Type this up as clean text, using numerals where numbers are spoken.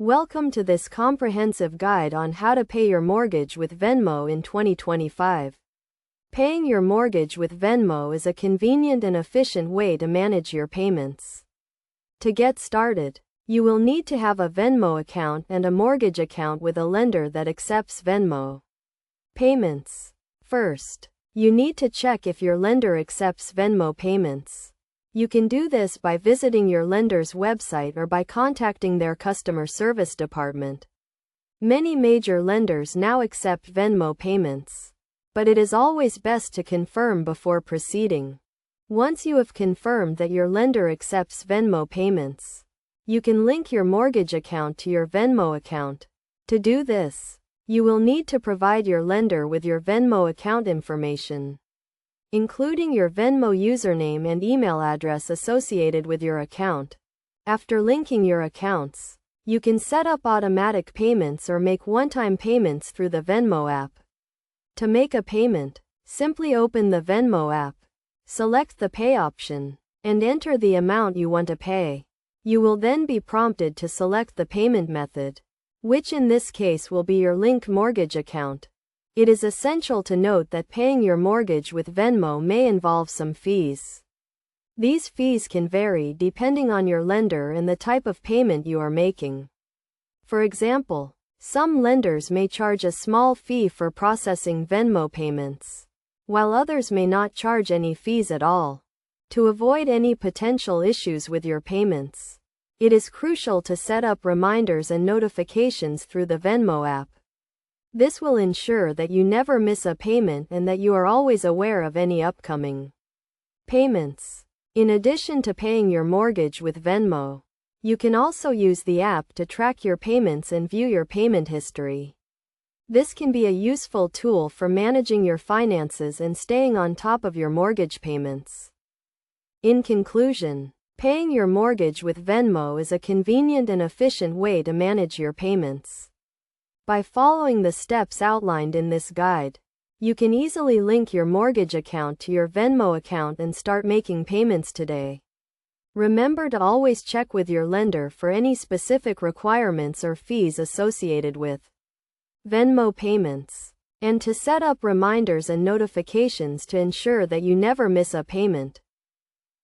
Welcome to this comprehensive guide on how to pay your mortgage with Venmo in 2025. Paying your mortgage with Venmo is a convenient and efficient way to manage your payments. To get started, you will need to have a Venmo account and a mortgage account with a lender that accepts Venmo payments. First, you need to check if your lender accepts Venmo payments. You can do this by visiting your lender's website or by contacting their customer service department. Many major lenders now accept Venmo payments, but it is always best to confirm before proceeding. Once you have confirmed that your lender accepts Venmo payments, you can link your mortgage account to your Venmo account. To do this, you will need to provide your lender with your Venmo account information, including your Venmo username and email address associated with your account. After linking your accounts, you can set up automatic payments or make one-time payments through the Venmo app. To make a payment, simply open the Venmo app, select the Pay option, and enter the amount you want to pay. You will then be prompted to select the payment method, which in this case will be your linked mortgage account. It is essential to note that paying your mortgage with Venmo may involve some fees. These fees can vary depending on your lender and the type of payment you are making. For example, some lenders may charge a small fee for processing Venmo payments, while others may not charge any fees at all. To avoid any potential issues with your payments, it is crucial to set up reminders and notifications through the Venmo app. This will ensure that you never miss a payment and that you are always aware of any upcoming payments. In addition to paying your mortgage with Venmo, you can also use the app to track your payments and view your payment history. This can be a useful tool for managing your finances and staying on top of your mortgage payments. In conclusion, paying your mortgage with Venmo is a convenient and efficient way to manage your payments. By following the steps outlined in this guide, you can easily link your mortgage account to your Venmo account and start making payments today. Remember to always check with your lender for any specific requirements or fees associated with Venmo payments, and to set up reminders and notifications to ensure that you never miss a payment.